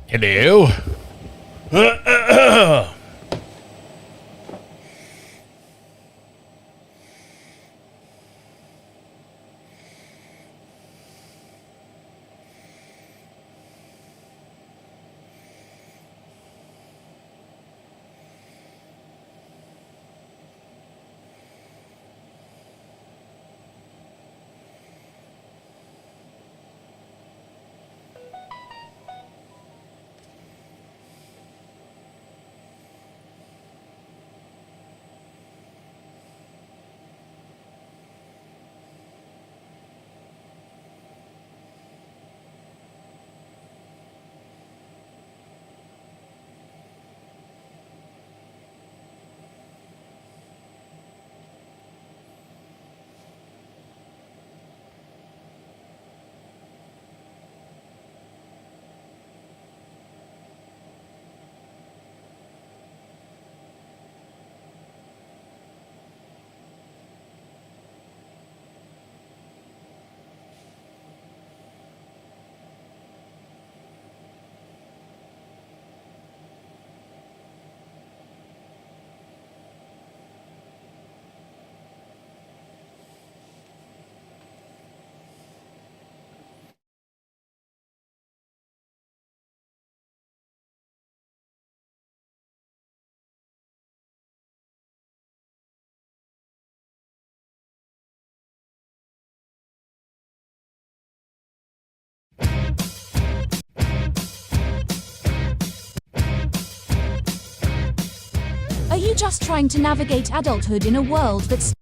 Hello. Are you just trying to navigate adulthood in a world that's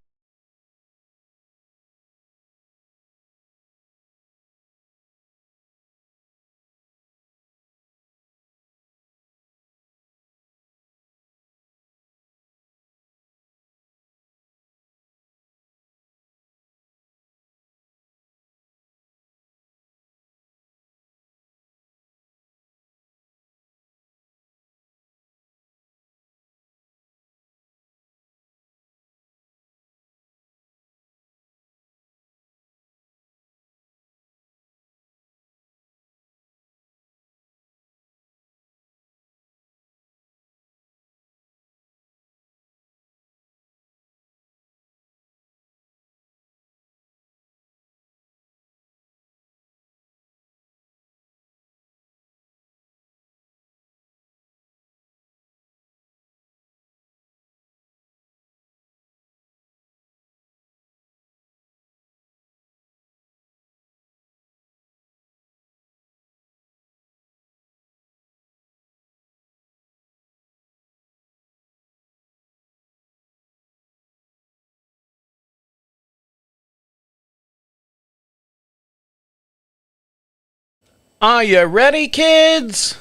Are you ready, kids?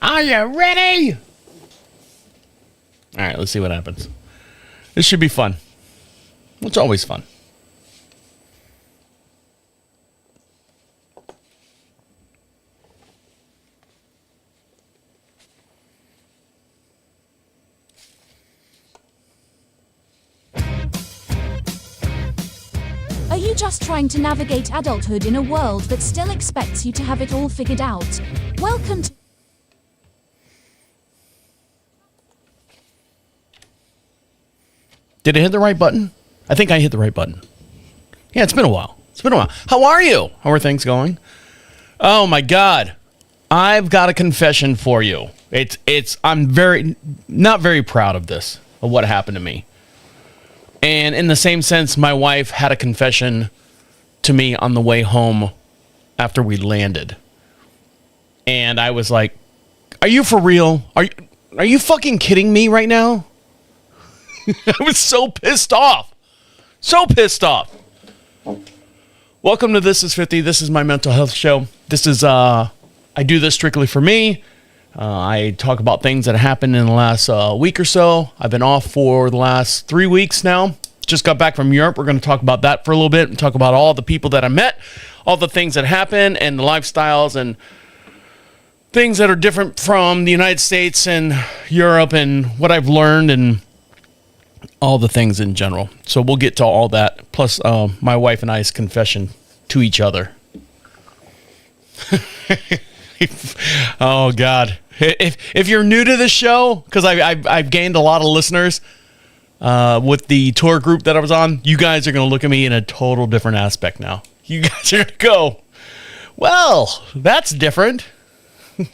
Are you ready? All right, let's see what happens. This should be fun. It's always fun. Are you just trying to navigate adulthood in a world that still expects you to have it all figured out? Welcome to... Did I hit the right button? I think I hit the right button. Yeah, it's been a while. How are you? How are things going? Oh my God. I've got a confession for you. I'm not very proud of this, of what happened to me. And in the same sense, my wife had a confession to me on the way home after we landed. And I was like, are you for real? Are you fucking kidding me right now? I was so pissed off. So pissed off. Welcome to This is 50. This is my mental health show. This is, I do this strictly for me. I talk about things that happened in the last week or so. I've been off for the last 3 weeks now. Just got back from Europe. We're going to talk about that for a little bit and talk about all the people that I met, all the things that happened, and the lifestyles and things that are different from the United States and Europe and what I've learned and all the things in general. So we'll get to all that. Plus, my wife and I's confession to each other. Oh God! If you're new to the show, because I've gained a lot of listeners with the tour group that I was on, you guys are going to look at me in a total different aspect now. You guys are going to go, well, that's different.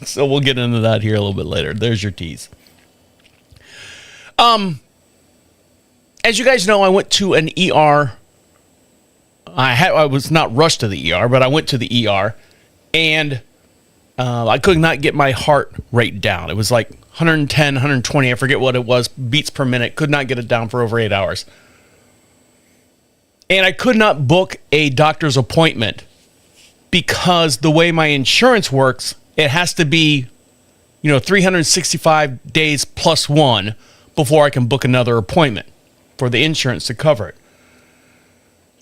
So we'll get into that here a little bit later. There's your tease. As you guys know, I went to an ER. I was not rushed to the ER, but I went to the ER, and I could not get my heart rate down. It was like 110, 120, I forget what it was, beats per minute. Could not get it down for over 8 hours. And I could not book a doctor's appointment because the way my insurance works, it has to be, 365 days plus one before I can book another appointment for the insurance to cover it.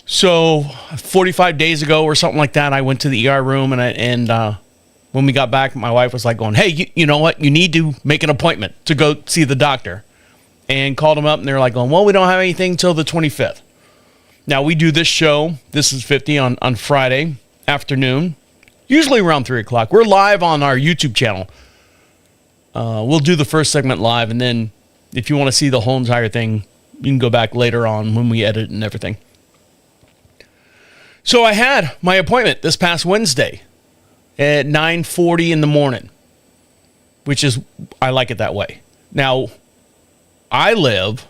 So 45 days ago or something like that, I went to the ER room, and when we got back, my wife was like going, hey, you know what? You need to make an appointment to go see the doctor. And called them up, and they're like going, well, we don't have anything till the 25th. Now, we do this show, This is 50, on Friday afternoon, usually around 3 o'clock. We're live on our YouTube channel. We'll do the first segment live, and then if you want to see the whole entire thing, you can go back later on when we edit and everything. So I had my appointment this past Wednesday at 9:40 in the morning, which is, I like it that way. Now, I live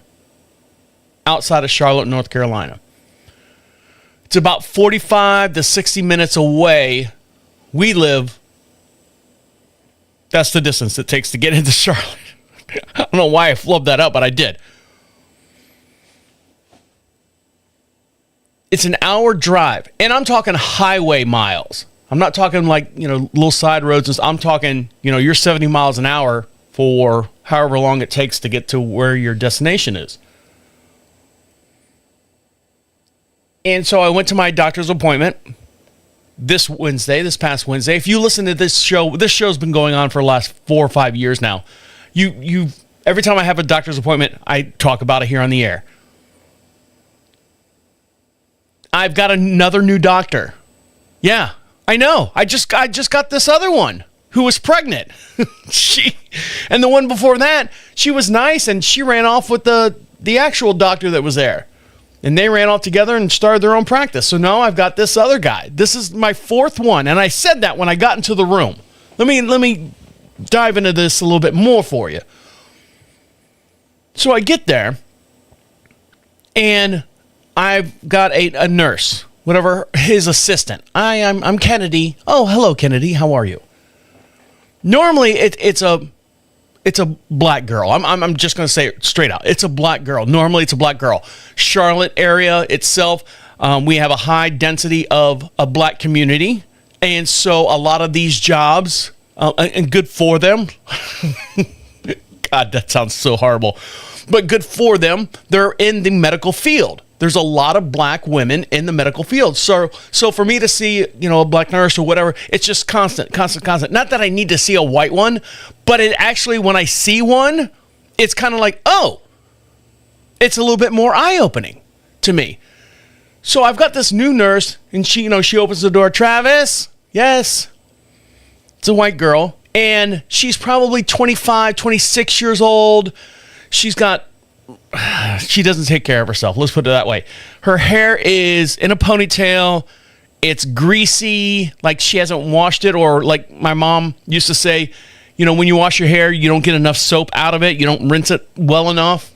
outside of Charlotte, North Carolina. It's about 45 to 60 minutes away. We live, that's the distance it takes to get into Charlotte. I don't know why I flubbed that up, but I did. It's an hour drive, and I'm talking highway miles. I'm not talking like, little side roads. I'm talking, you're 70 miles an hour for however long it takes to get to where your destination is. And so I went to my doctor's appointment this past Wednesday. If you listen to this show's been going on for the last 4 or 5 years now. You every time I have a doctor's appointment, I talk about it here on the air. I've got another new doctor. Yeah, I know. I just got this other one who was pregnant. And the one before that, she was nice, and she ran off with the actual doctor that was there. And they ran off together and started their own practice. So now I've got this other guy. This is my fourth one, and I said that when I got into the room. Let me dive into this a little bit more for you. So I get there, and I've got a nurse, whatever, his assistant. I'm Kennedy. Oh, hello, Kennedy. How are you? Normally, it's a black girl. I'm just going to say it straight out. It's a black girl. Normally, it's a black girl. Charlotte area itself, we have a high density of a black community, and so a lot of these jobs, and good for them. God, that sounds so horrible. But good for them. They're in the medical field. There's a lot of black women in the medical field. So for me to see, a black nurse or whatever, it's just constant. Not that I need to see a white one, but it actually, when I see one, it's kind of like, oh, it's a little bit more eye-opening to me. So I've got this new nurse, and she opens the door. Travis? Yes. It's a white girl, and she's probably 25, 26 years old. She doesn't take care of herself. Let's put it that way. Her hair is in a ponytail. It's greasy, like she hasn't washed it, or like my mom used to say, when you wash your hair, you don't get enough soap out of it. You don't rinse it well enough.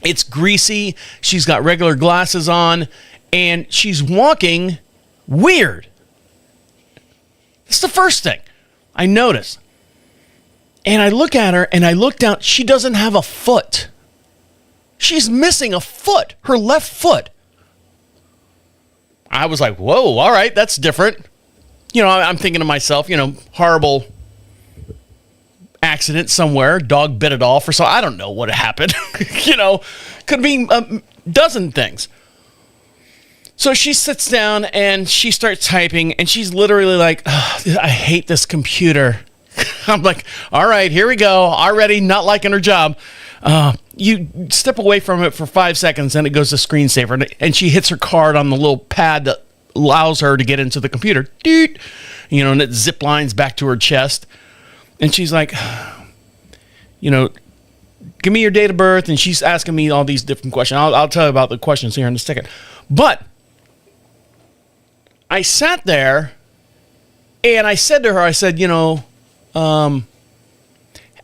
It's greasy. She's got regular glasses on, and she's walking weird. That's the first thing I notice. And I look at her, and I look down. She doesn't have a foot. She's missing a foot, her left foot. I was like, whoa, all right, that's different. I'm thinking to myself, horrible accident somewhere, dog bit it off or so. I don't know what happened. Could be a dozen things. So she sits down and she starts typing, and she's literally like, I hate this computer. I'm like, all right, here we go. Already not liking her job. You step away from it for 5 seconds, and it goes to screensaver, and she hits her card on the little pad allows her to get into the computer. Doot, and it zip lines back to her chest. And she's like, give me your date of birth. And she's asking me all these different questions. I'll tell you about the questions here in a second. But I sat there and I said to her, I said,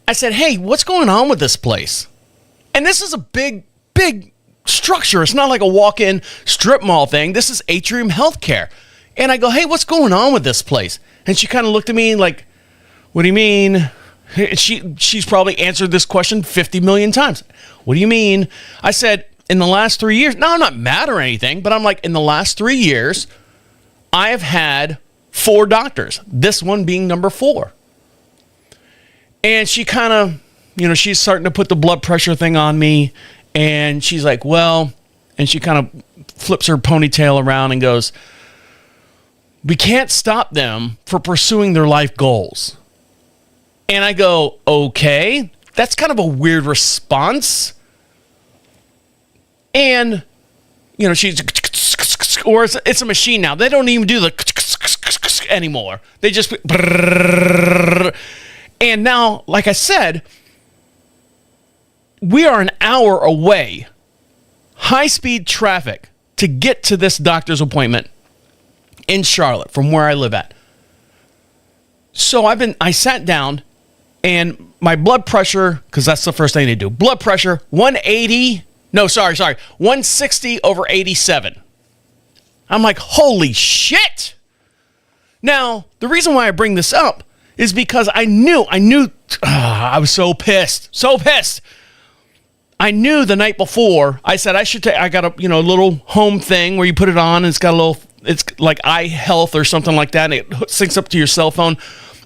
I said, hey, what's going on with this place? And this is a big structure. It's not like a walk-in strip mall thing. This is Atrium Healthcare. And I go, hey, what's going on with this place? And she kind of looked at me like, what do you mean? She's probably answered this question 50 million times. What do you mean? I said, in the last 3 years, no, I'm not mad or anything, but I'm like, in the last 3 years, I have had 4 doctors, this one being number 4. And she kind of, she's starting to put the blood pressure thing on me. And she's like, well, and she kind of flips her ponytail around and goes, we can't stop them for pursuing their life goals. And I go, okay, that's kind of a weird response. And, she's, or it's a machine now. They don't even do the anymore. They just, and now, like I said, we are an hour away, high-speed traffic, to get to this doctor's appointment in Charlotte from where I live at. So I sat down, and my blood pressure, because that's the first thing they do, blood pressure, 160 over 87. I'm like, holy shit! Now, the reason why I bring this up is because I knew, I was so pissed. I knew the night before, I said I got a little home thing where you put it on, and it's got it's like iHealth or something like that, and it syncs up to your cell phone.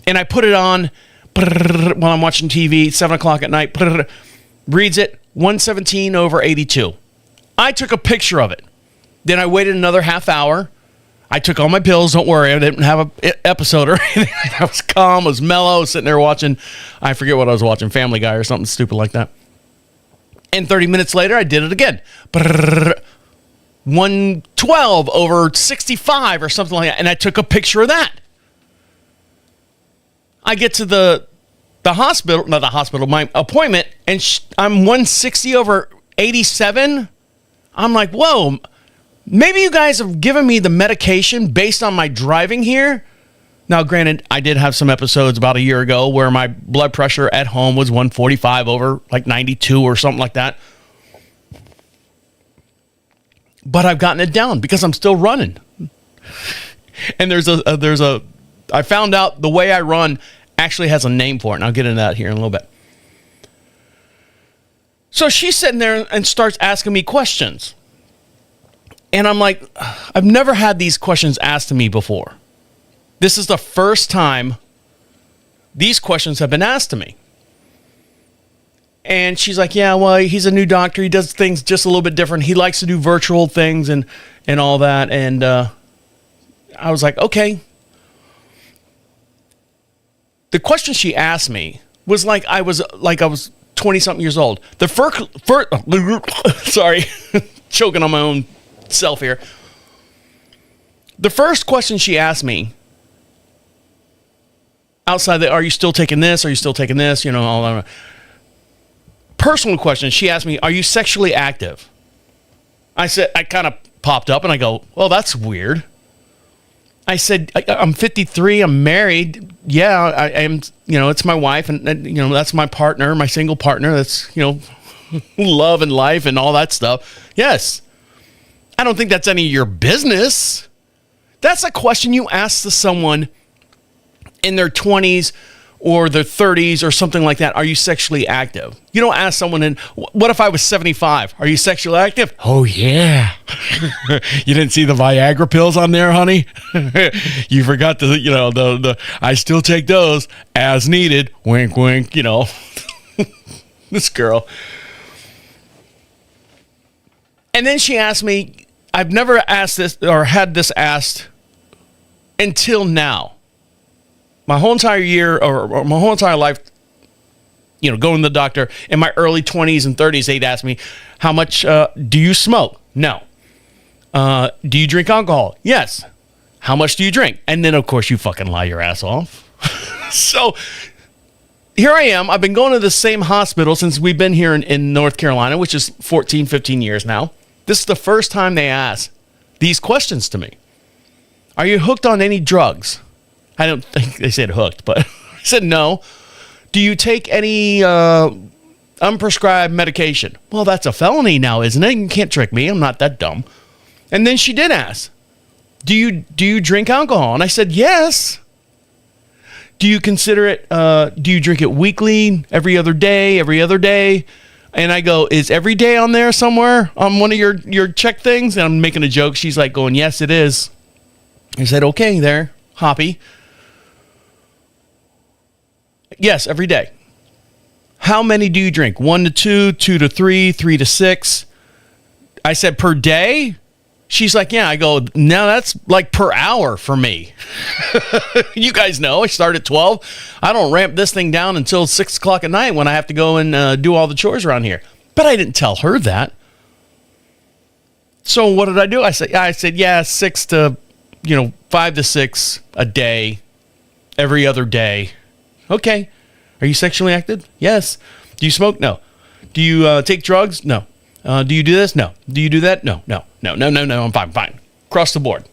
And I put it on while I'm watching TV, 7 o'clock at night, reads it, 117 over 82. I took a picture of it. Then I waited another half hour. I took all my pills. Don't worry, I didn't have an episode or anything. I was calm, I was mellow, sitting there watching, I forget what I was watching, Family Guy or something stupid like that. And 30 minutes later, I did it again. 112 over 65 or something like that. And I took a picture of that. I get to the hospital, not the hospital, my appointment, and I'm 160 over 87. I'm like, whoa, maybe you guys have given me the medication based on my driving here. Now, granted, I did have some episodes about a year ago where my blood pressure at home was 145 over like 92 or something like that. But I've gotten it down because I'm still running. And I found out the way I run actually has a name for it, and I'll get into that here in a little bit. So she's sitting there and starts asking me questions. And I'm like, I've never had these questions asked to me before. This is the first time these questions have been asked to me. And she's like, yeah, well, he's a new doctor. He does things just a little bit different. He likes to do virtual things and all that. And I was like, okay. The question she asked me was like I was 20-something years old. The first sorry, choking on my own self here. The first question she asked me, outside the, are you still taking this? Are you still taking this? All that. Personal question. She asked me, are you sexually active? I said, I kind of popped up and I go, well, that's weird. I said, I'm 53. I'm married. Yeah, I am. It's my wife and that's my partner, my single partner. That's, love and life and all that stuff. Yes. I don't think that's any of your business. That's a question you ask to someone in their 20s or their 30s or something like that. Are you sexually active? You don't ask someone what if I was 75? Are you sexually active? Oh, yeah. You didn't see the Viagra pills on there, honey? You forgot the I still take those as needed. Wink, wink, This girl. And then she asked me, I've never asked this or had this asked until now. My whole entire year or my whole entire life, going to the doctor in my early 20s and 30s, they'd ask me, how much do you smoke? No. Do you drink alcohol? Yes. How much do you drink? And then, of course, you fucking lie your ass off. So here I am. I've been going to the same hospital since we've been here in North Carolina, which is 14, 15 years now. This is the first time they ask these questions to me. Are you hooked on any drugs? I don't think they said hooked, but I said no. Do you take any unprescribed medication? Well, that's a felony now, isn't it? You can't trick me. I'm not that dumb. And then she did ask, do you drink alcohol? And I said, yes. Do you consider it, do you drink it weekly, every other day? And I go, is every day on there somewhere on one of your check things? And I'm making a joke. She's like going, yes, it is. I said, okay there, Hoppy. Yes, every day. How many do you drink? 1 to 2, 2 to 3, 3 to 6. I said, per day? She's like, yeah. I go, no, that's like per hour for me. You guys know I start at 12. I don't ramp this thing down until 6 o'clock at night when I have to go and do all the chores around here. But I didn't tell her that. So what did I do? I said, yeah, 6 to, 5 to 6 a day, every other day. Okay. Are you sexually active? Yes. Do you smoke? No. Do you take drugs? No. Do you do this? No. Do you do that? No. I'm fine. Across the board.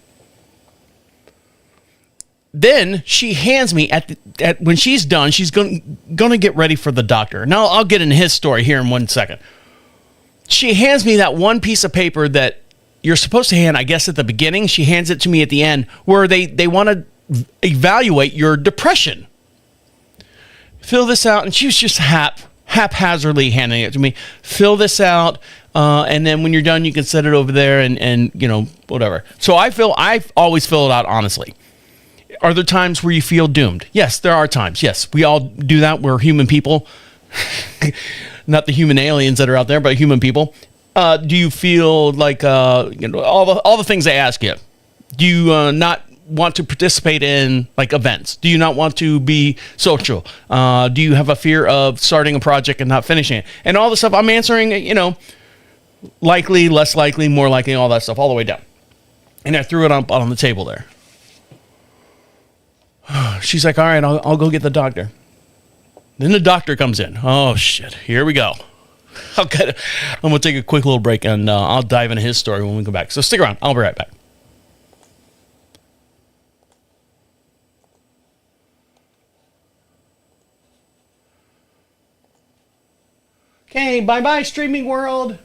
Then she hands me when she's done, she's going to get ready for the doctor. Now I'll get into his story here in 1 second. She hands me that one piece of paper that you're supposed to hand, I guess, at the beginning. She hands it to me at the end where they want to evaluate your depression. Fill this out. And she was just haphazardly handing it to me. Fill this out. And then when you're done, you can set it over there and whatever. So I always fill it out honestly. Are there times where you feel doomed? Yes, there are times. Yes, we all do that. We're human people. Not the human aliens that are out there, but human people. Do you feel like all the things they ask you? Do you not want to participate in like events? Do you not want to be social? Do you have a fear of starting a project and not finishing it? And all the stuff I'm answering, likely, less likely, more likely, all that stuff, all the way down. And I threw it on the table there. She's like, all right, I'll go get the doctor. Then the doctor comes in. Oh, shit. Here we go. I'm going to take a quick little break, and I'll dive into his story when we come back. So stick around. I'll be right back. Okay, bye-bye, streaming world.